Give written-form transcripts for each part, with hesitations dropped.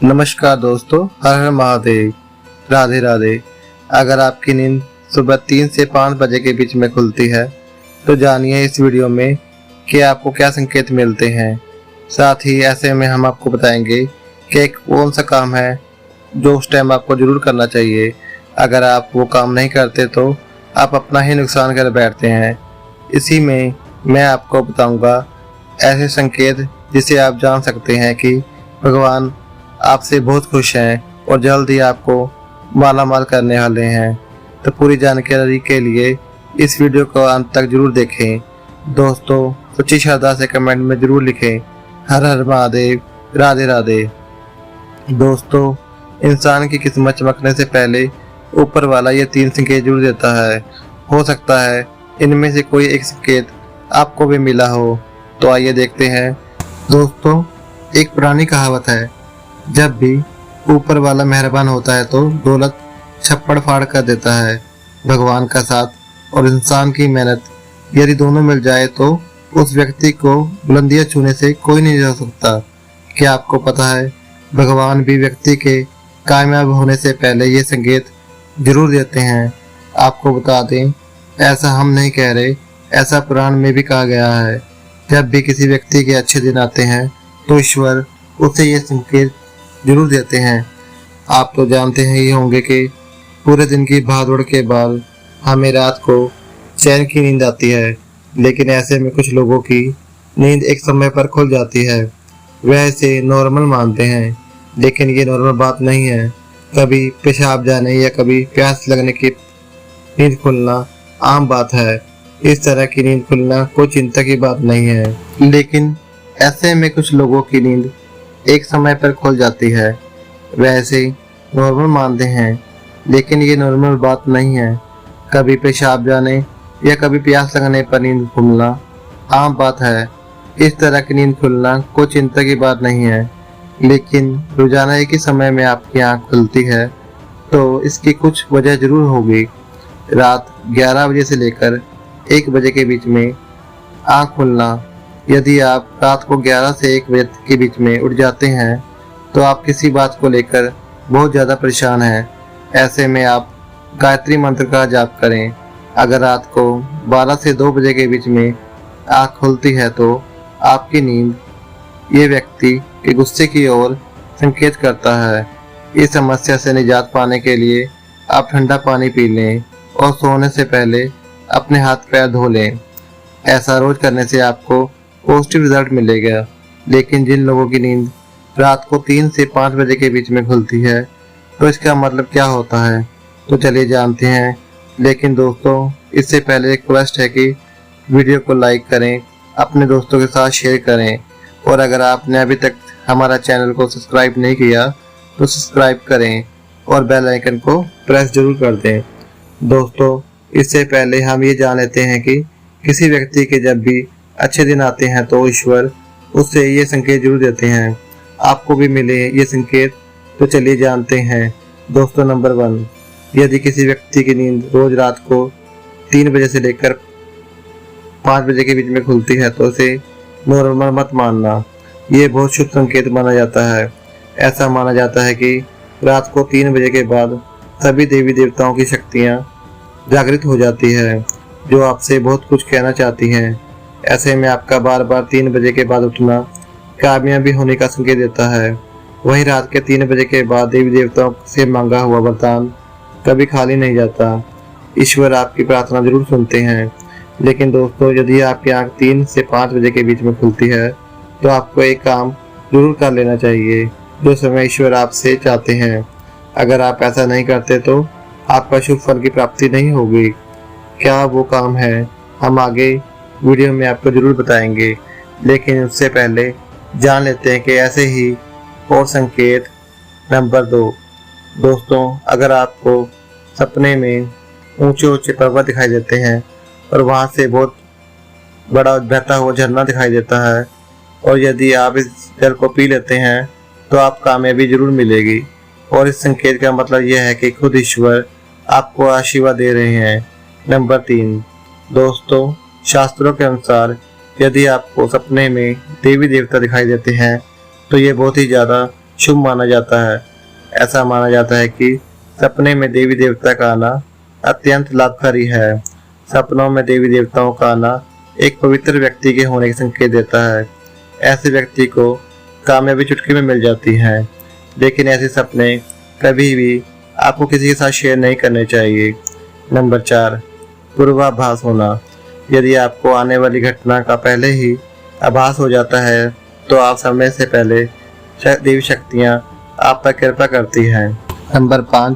नमस्कार दोस्तों, हर हर महादेव, राधे राधे। अगर आपकी नींद सुबह 3 से 5 बजे के बीच में खुलती है तो जानिए इस वीडियो में कि आपको क्या संकेत मिलते हैं। साथ ही ऐसे में हम आपको बताएंगे कि एक कौन सा काम है जो उस टाइम आपको जरूर करना चाहिए। अगर आप वो काम नहीं करते तो आप अपना ही नुकसान कर बैठते हैं। इसी में मैं आपको बताऊंगा ऐसे संकेत जिसे आप जान सकते हैं कि भगवान आपसे बहुत खुश हैं और जल्द ही आपको माला माल करने वाले हैं। तो पूरी जानकारी के लिए इस वीडियो को अंत तक जरूर देखें। दोस्तों, सच्ची श्रद्धा से कमेंट में जरूर लिखें हर हर महादेव, राधे राधे। दोस्तों, इंसान की किस्मत चमकने से पहले ऊपर वाला ये 3 संकेत जरूर देता है। हो सकता है इनमें से कोई एक संकेत आपको भी मिला हो। तो आइए देखते हैं। दोस्तों, एक पुरानी कहावत है, जब भी ऊपर वाला मेहरबान होता है तो दौलत छप्पड़ फाड़ कर देता है। भगवान का साथ और इंसान की मेहनत यदि दोनों मिल जाए तो उस व्यक्ति को बुलंदियां छूने से कोई नहीं रोक सकता। क्या आपको पता है, भगवान भी व्यक्ति के कामयाब होने से पहले ये संकेत जरूर देते हैं। आपको बता दें, ऐसा हम नहीं कह रहे, ऐसा पुराण में भी कहा गया है। जब भी किसी व्यक्ति के अच्छे दिन आते हैं तो ईश्वर उसे ये संकेत जरूर देते हैं। आप तो जानते हैं ही होंगे कि पूरे दिन की भागदौड़ के बाद हमें रात को चैन की नींद आती है, लेकिन ऐसे में कुछ लोगों की नींद एक समय पर खुल जाती है। वह इसे नॉर्मल मानते हैं, लेकिन ये नॉर्मल बात नहीं है। कभी पेशाब जाने या कभी प्यास लगने की नींद खुलना आम बात है। इस तरह की नींद खुलना कोई चिंता की बात नहीं है, लेकिन ऐसे में कुछ लोगों की नींद एक समय पर खुल जाती है। वैसे नॉर्मल मानते हैं, लेकिन ये नॉर्मल बात नहीं है। कभी पेशाब जाने या कभी प्यास लगने पर नींद खुलना आम बात है। इस तरह की नींद खुलना कोई चिंता की बात नहीं है, लेकिन रोजाना एक ही समय में आपकी आंख खुलती है तो इसकी कुछ वजह जरूर होगी। रात 11 बजे से लेकर 1 बजे के बीच में आंख खुलना। यदि आप रात को 11 से 1 बजे के बीच में उठ जाते हैं तो आप किसी बात को लेकर बहुत ज़्यादा परेशान हैं। ऐसे में आप गायत्री मंत्र का जाप करें। अगर रात को 12 से 2 बजे के बीच में आँख खुलती है तो आपकी नींद ये व्यक्ति के गुस्से की ओर संकेत करता है। इस समस्या से निजात पाने के लिए आप ठंडा पानी पी लें और सोने से पहले अपने हाथ पैर धो लें। ऐसा रोज करने से आपको पॉजिटिव रिजल्ट मिलेगा। लेकिन जिन लोगों की नींद रात को 3 से 5 बजे के बीच में खुलती है तो इसका मतलब क्या होता है, तो चलिए जानते हैं। लेकिन दोस्तों, इससे पहले एक रिक्वेस्ट है कि वीडियो को लाइक करें, अपने दोस्तों के साथ शेयर करें, और अगर आपने अभी तक हमारा चैनल को सब्सक्राइब नहीं किया तो सब्सक्राइब करें और बेल आइकन को प्रेस जरूर कर दें। दोस्तों, इससे पहले हम ये जान लेते हैं कि किसी व्यक्ति के जब भी अच्छे दिन आते हैं तो ईश्वर उससे ये संकेत जरूर देते हैं। आपको भी मिले ये संकेत, तो चलिए जानते हैं। दोस्तों, नंबर 1, यदि किसी व्यक्ति की नींद रोज रात को 3 बजे से लेकर 5 बजे के बीच में खुलती है तो उसे नॉर्मल मत मानना। ये बहुत शुभ संकेत माना जाता है। ऐसा माना जाता है कि रात को 3 बजे के बाद सभी देवी देवताओं की शक्तियाँ जागृत हो जाती है, जो आपसे बहुत कुछ कहना चाहती हैं। ऐसे में आपका बार बार 3 बजे के बाद उठना कामयाबी होने का संकेत देता है। वहीं रात के 3 बजे के बाद देवी देवताओं से मांगा हुआ वरदान कभी खाली नहीं जाता। ईश्वर आपकी प्रार्थना जरूर सुनते हैं। लेकिन दोस्तों, यदि आपकी आंख 3 से 5 बजे के बीच में खुलती है तो आपको एक काम जरूर कर लेना चाहिए जो समय ईश्वर आपसे चाहते हैं। अगर आप ऐसा नहीं करते तो आपका शुभ फल की प्राप्ति नहीं होगी। क्या वो काम है, हम आगे वीडियो में आपको जरूर बताएंगे। लेकिन उससे पहले जान लेते हैं कि ऐसे ही और संकेत। नंबर 2, दोस्तों, अगर आपको सपने में ऊंचे ऊंचे पर्वत दिखाई देते हैं और वहां से बहुत बड़ा बहता हुआ झरना दिखाई देता है, और यदि आप इस जल को पी लेते हैं तो आप कामयाबी जरूर मिलेगी। और इस संकेत का मतलब यह है कि खुद ईश्वर आपको आशीर्वाद दे रहे हैं। नंबर 3, दोस्तों, शास्त्रों के अनुसार यदि आपको सपने में देवी देवता दिखाई देते हैं तो ये बहुत ही ज़्यादा शुभ माना जाता है। ऐसा माना जाता है कि सपने में देवी देवता का आना अत्यंत लाभकारी है। सपनों में देवी देवताओं का आना एक पवित्र व्यक्ति के होने के संकेत देता है। ऐसे व्यक्ति को कामयाबी चुटकी में मिल जाती है, लेकिन ऐसे सपने कभी भी आपको किसी के साथ शेयर नहीं करने चाहिए। नंबर 4, पूर्वाभास होना। यदि आपको आने वाली घटना का पहले ही आभास हो जाता है तो आप समय से पहले देवी शक्तियाँ आप पर कृपा करती हैं। नंबर 5,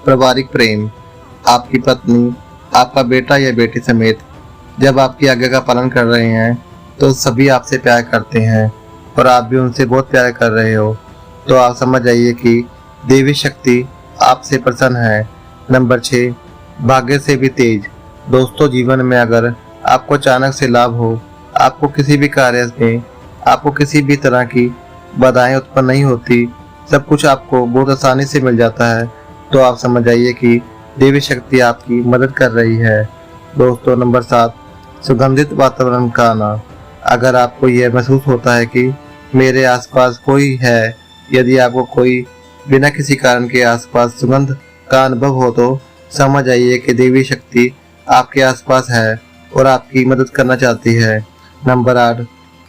पारिवारिक प्रेम। आपकी पत्नी, आपका बेटा या बेटी समेत जब आपकी आज्ञा का पालन कर रहे हैं तो सभी आपसे प्यार करते हैं और आप भी उनसे बहुत प्यार कर रहे हो, तो आप समझ जाइए कि देवी शक्ति आपसे प्रसन्न है। नंबर 6, भाग्य से भी तेज। दोस्तों, जीवन में अगर आपको अचानक से लाभ हो, आपको किसी भी कार्य में आपको किसी भी तरह की बाधाएं उत्पन्न नहीं होती, सब कुछ आपको बहुत आसानी से मिल जाता है, तो आप समझ जाइए कि देवी शक्ति आपकी मदद कर रही है। दोस्तों, नंबर 7, सुगंधित वातावरण का आना। अगर आपको यह महसूस होता है कि मेरे आसपास कोई है, यदि आपको कोई बिना किसी कारण के आसपास सुगंध का अनुभव हो, तो समझ आइए कि देवी शक्ति आपके आसपास है और आपकी मदद करना चाहती है। नंबर 8,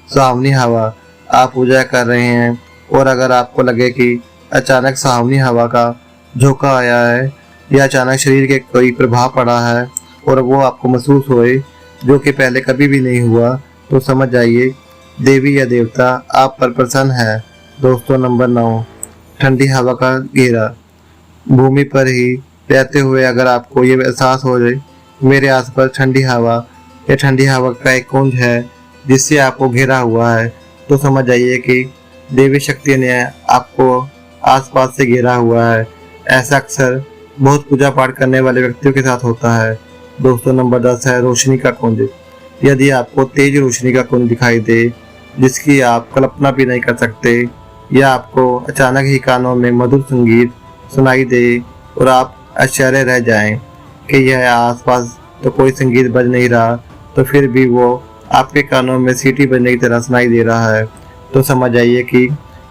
सुहावनी हवा। आप पूजा कर रहे हैं और अगर आपको लगे कि अचानक सुहावनी हवा का झोंका आया है या अचानक शरीर के कोई प्रभाव पड़ा है और वो आपको महसूस होए जो कि पहले कभी भी नहीं हुआ, तो समझ जाइए देवी या देवता आप पर प्रसन्न है। दोस्तों, नंबर 9, ठंडी हवा का घेरा। भूमि पर ही रहते हुए अगर आपको ये एहसास हो जाए मेरे आसपास ठंडी हवा या ठंडी हवा का एक कुंज है जिससे आपको घेरा हुआ है, तो समझ जाइए कि देवी शक्ति ने आपको आसपास से घेरा हुआ है। ऐसा अक्सर बहुत पूजा पाठ करने वाले व्यक्तियों के साथ होता है। दोस्तों, नंबर 10 है रोशनी का कुंज। यदि आपको तेज रोशनी का कुंज दिखाई दे जिसकी आप कल्पना भी नहीं कर सकते, या आपको अचानक ही कानों में मधुर संगीत सुनाई दे और आप आश्चर्य रह जाएं कि यह आसपास तो कोई संगीत बज नहीं रहा, तो फिर भी वो आपके कानों में सीटी बजने की तरह सुनाई दे रहा है, तो समझ जाइए कि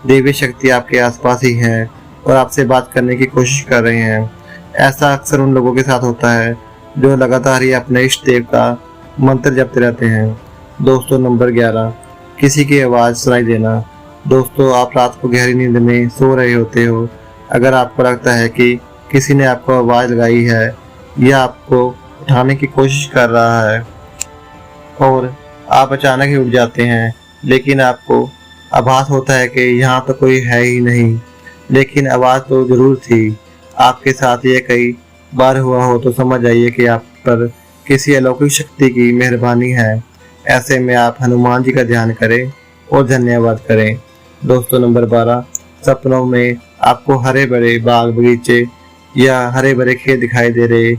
देवी शक्ति आपके आसपास ही है और आपसे बात करने की कोशिश कर रहे हैं। ऐसा अक्सर उन लोगों के साथ होता है जो लगातार ही अपने इष्ट देव का मंत्र जपते रहते हैं। दोस्तों, नंबर 11, किसी की आवाज़ सुनाई देना। दोस्तों, आप रात को गहरी नींद में सो रहे होते हो, अगर आपको लगता है कि किसी ने आपको आवाज़ लगाई है या आपको उठाने की कोशिश कर रहा है और आप अचानक ही उठ जाते हैं, लेकिन आपको आभास होता है कि यहाँ तो कोई है ही नहीं, लेकिन आवाज़ तो ज़रूर थी। आपके साथ ये कई बार हुआ हो तो समझ जाइए कि आप पर किसी अलौकिक शक्ति की मेहरबानी है। ऐसे में आप हनुमान जी का ध्यान करें और धन्यवाद करें। दोस्तों, नंबर 12, सपनों में आपको हरे भरे बाग बगीचे या हरे भरे खेत दिखाई दे रहे,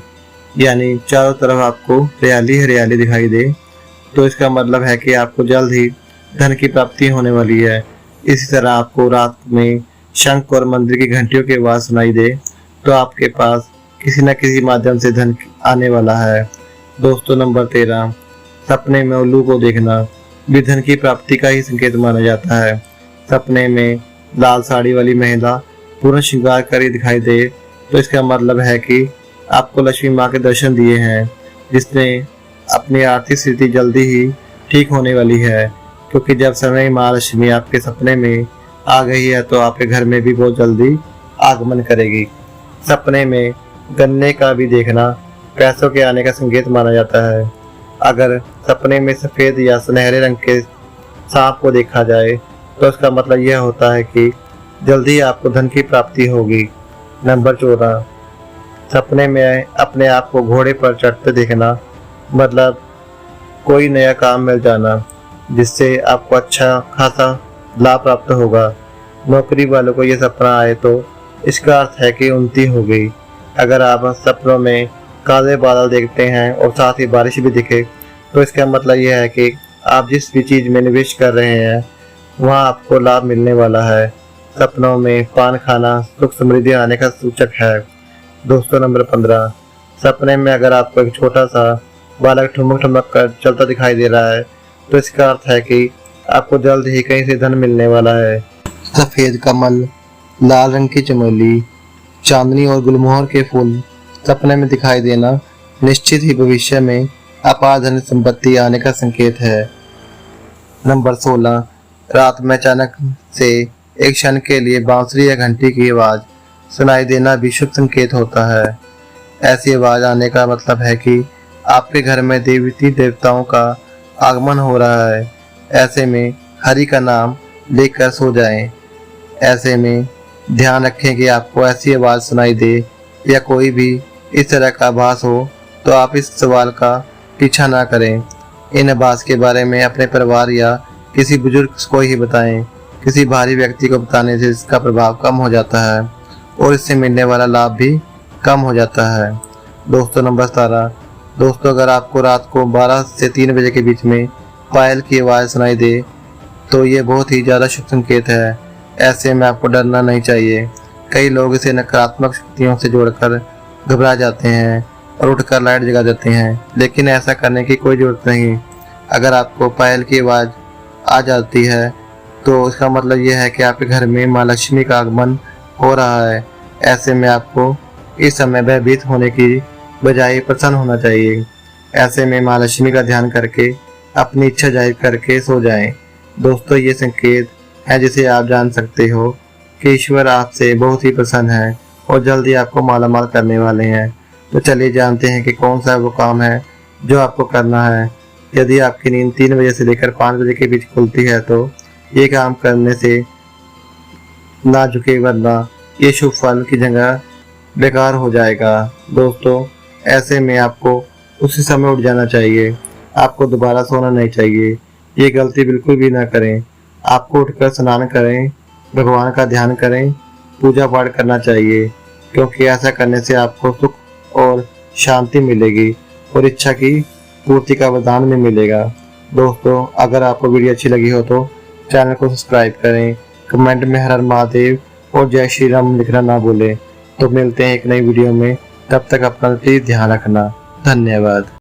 यानी चारों तरफ आपको हरियाली हरियाली दिखाई दे, तो इसका मतलब है कि आपको जल्द ही धन की प्राप्ति होने वाली है। इसी तरह आपको रात में शंख और मंदिर की घंटियों की आवाज़ सुनाई दे तो आपके पास किसी न किसी माध्यम से धन आने वाला है। दोस्तों, नंबर 13, सपने में उल्लू को देखना भी धन की प्राप्ति का ही संकेत माना जाता है। सपने में लाल साड़ी वाली महिला पूर्ण श्रृंगार करी दिखाई दे तो इसका मतलब है कि आपको लक्ष्मी माँ के दर्शन दिए हैं, जिसने अपनी आर्थिक स्थिति जल्दी ही ठीक होने वाली है, क्योंकि जब समय माँ लक्ष्मी आपके सपने में आ गई है तो आपके घर में भी बहुत जल्दी आगमन करेगी। सपने में गन्ने का भी देखना पैसों के आने का संकेत माना जाता है। अगर सपने में सफ़ेद या सुनहरे रंग के सांप को देखा जाए तो इसका मतलब यह होता है कि जल्दी आपको धन की प्राप्ति होगी। नंबर 14, सपने में अपने आप को घोड़े पर चढ़ते देखना, मतलब कोई नया काम मिल जाना जिससे आपको अच्छा खासा लाभ प्राप्त होगा। नौकरी वालों को यह सपना आए तो इसका अर्थ है कि उन्नति हो गई। अगर आप सपनों में काले बादल देखते हैं और साथ ही बारिश भी दिखे तो इसका मतलब यह है कि आप जिस भी चीज़ में निवेश कर रहे हैं वहाँ आपको लाभ मिलने वाला है। सपनों में पान खाना सुख समृद्धि आने का सूचक है। दोस्तों, नंबर 15, सपने में अगर आपको एक छोटा सा बालक ठुमक ठुमक कर चलता दिखाई दे रहा है तो इसका अर्थ है कि आपको जल्द ही कहीं से धन मिलने वाला है। सफेद कमल लाल रंग की चमेली, चांदनी और गुलमोहर के फूल सपने में दिखाई देना निश्चित ही भविष्य में अपार धन संपत्ति आने का संकेत है। नंबर 16, रात में अचानक से एक क्षण के लिए बांसुरी या घंटी की आवाज सुनाई देना भी शुभ संकेत होता है। ऐसी आवाज आने का मतलब है कि आपके घर में देवी देवताओं का आगमन हो रहा है। ऐसे में हरि का नाम लेकर सो जाएं। ऐसे में ध्यान रखें कि आपको ऐसी आवाज सुनाई दे या कोई भी इस तरह का आभास हो तो आप इस सवाल का पीछा ना करें। इन आभास के बारे में अपने परिवार या किसी बुजुर्ग को ही बताएं। किसी भारी व्यक्ति को बताने से इसका प्रभाव कम हो जाता है और इससे मिलने वाला लाभ भी कम हो जाता है। दोस्तों, नंबर 17, दोस्तों अगर आपको रात को 12 से 3 बजे के बीच में पायल की आवाज़ सुनाई दे तो ये बहुत ही ज़्यादा शुभ संकेत है। ऐसे में आपको डरना नहीं चाहिए। कई लोग इसे नकारात्मक शक्तियों से जोड़कर घबरा जाते हैं और उठकर लाइट जगा देते हैं, लेकिन ऐसा करने की कोई ज़रूरत नहीं। अगर आपको पायल की आवाज़ आ जाती है तो इसका मतलब यह है कि आपके घर में माँ लक्ष्मी का आगमन हो रहा है। ऐसे में आपको इस समय भयभीत होने की बजाय प्रसन्न होना चाहिए। ऐसे में माँ लक्ष्मी का ध्यान करके अपनी इच्छा जाहिर करके सो जाएं। दोस्तों, ये संकेत है जिसे आप जान सकते हो कि ईश्वर आपसे बहुत ही प्रसन्न है और जल्दी आपको मालामाल करने वाले हैं। तो चलिए जानते हैं कि कौन सा वो काम है जो आपको करना है। यदि आपकी नींद 3 बजे से लेकर 5 बजे के बीच खुलती है तो ये काम करने से ना झुके, वरना ये शुभ फल की जगह बेकार हो जाएगा। दोस्तों, ऐसे में आपको उसी समय उठ जाना चाहिए। आपको दोबारा सोना नहीं चाहिए। ये गलती बिल्कुल भी ना करें। आपको उठकर स्नान करें, भगवान का ध्यान करें, पूजा पाठ करना चाहिए, क्योंकि ऐसा करने से आपको सुख और शांति मिलेगी और इच्छा की पूर्ति का वरदान भी मिलेगा। दोस्तों, अगर आपको वीडियो अच्छी लगी हो तो चैनल को सब्सक्राइब करें, कमेंट में हर हर महादेव और जय श्री राम लिखना ना भूलें। तो मिलते हैं एक नई वीडियो में, तब तक अपना प्लीज ध्यान रखना। धन्यवाद।